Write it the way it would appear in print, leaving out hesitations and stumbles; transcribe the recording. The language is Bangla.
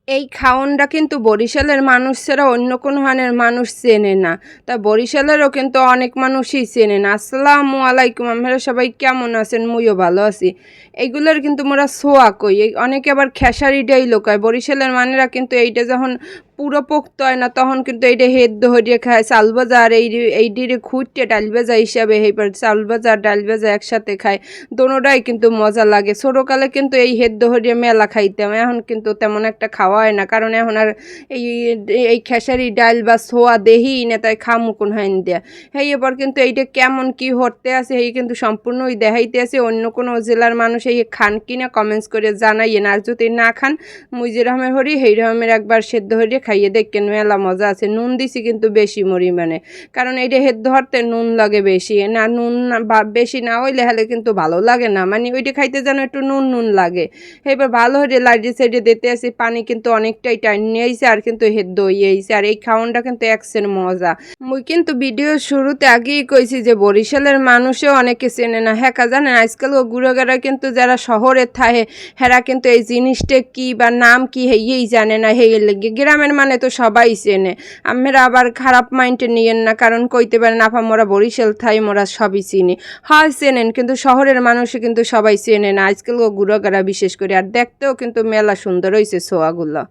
এই খাওনটা কিন্তু বরিশালের মানুষ ছাড়া অন্য কোনো হানের মানুষ চেনে না। তা বরিশালেরও কিন্তু অনেক মানুষই চেনে না। আসসালামু আলাইকুম, আপনারা সবাই কেমন আছেন? মুইও ভালো আছি। এইগুলোর কিন্তু মোরা সোয়া কই, অনেকে আবার খেসারিটাই লোকায়। বরিশালের মানেরা কিন্তু এইটা যখন পুরো পোক্ত হয় না তখন কিন্তু এইটা হেদ্দ হরিয়ে খায়। চাল ভাজা আর এইটিরে খুঁটে ডাল ভাজা হিসাবে এইবার চাল ভাজা ডাল ভাজা একসাথে খায়। দোনোটাই কিন্তু মজা লাগে। ছোটোকালে কিন্তু এই হেদ্দ হরিয়ে মেলা খাইতাম, এখন কিন্তু তেমন একটা খাওয়া হয় না, কারণ এখন আর এই এই খেসারি ডাল বা সোয়া দেহি না, তাই খামু কোন হাইন দেয়া। হ্যাঁ, এবার কিন্তু এইটা কেমন কি হরতে আছে এই কিন্তু সম্পূর্ণই দেখাইতে আছে। অন্য কোনো জেলার মানুষ এই খান কিনা কমেন্টস করে জানাইয়েন, আর যদি না খান মুই যেরকমের হরি সেই রকমের একবার সেদ্ধ হরিয়ে খাইয়ে দেখেন, মেলা মজা আছে। নুন দিছি কিন্তু বেশি পরিমাণে, কারণ এইটা হেদ্দ হরতে নুন লাগে বেশি, না নুন বা বেশি না হইলে হলে কিন্তু ভালো লাগে না, মানে ওইটা খাইতে যেন একটু নুন নুন লাগে। এবার ভালো হয়ে লাইটে সাইডে দিতে আসি, পানি কিন্তু অনেকটাই টাইম নিয়েছে আর কিন্তু হেদ্দ হইয়েছে। আর এই খাওয়ানটা কিন্তু একসের মজা। মুই কিন্তু ভিডিওর শুরুতে আগেই কইছি যে বরিশালের মানুষও অনেকে চেনে না। হ্যাঁ জানেন, আজকাল ও গুড়াগাড়া কিন্তু যারা শহরে থাকে হেরা কিন্তু এই জিনিসটা কি বা নাম কি হেই জানে না। হেই লেগে গ্রামের মানে তো সবাই চেনে। আমরা আবার খারাপ মাইন্ডে নিয়েন না, কারণ কইতে পারেন আপা মোরা বরিশাল থাই মোরা সবই চিনি। হয় চেনেন, কিন্তু শহরের মানুষও কিন্তু সবাই চেনে না আজকাল ও গুড়াগাড়া বিশেষ করে। আর দেখতেও কিন্তু মেলা সুন্দর হয়েছে ছোয়াগুলো।